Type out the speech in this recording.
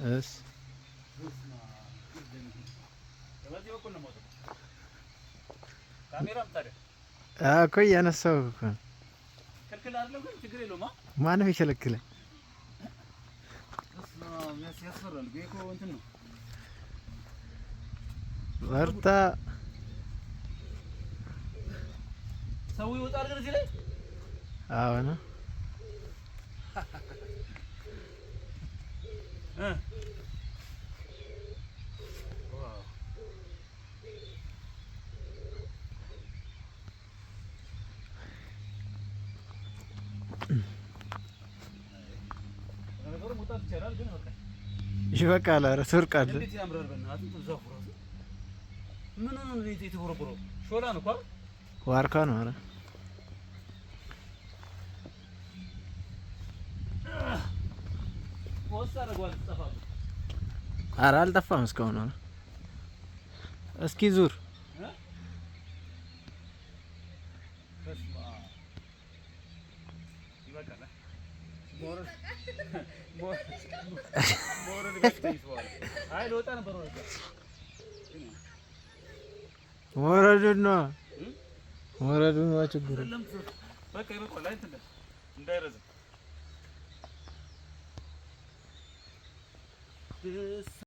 ايش كوي انا سوق ما انا في شلكله ورتا سوي وطار غير زي لي انا ይበቃል። ኧረ ትወርቃለህ። እንዴት ያምራል! በእናትህ ተዛፉ ራሱ ምን ነው እንዴት የተቦረቦረው? ሾላ ነው እኮ ዋርካ ነው። ኧረ ኧረ አልጠፋም እስካሁን። ኧረ እስኪ ዙር ወረዱን ነው ወረዱን ነው ችግሩ። በቃ ይበቃል። ላይ እንትን እንዳይረዝም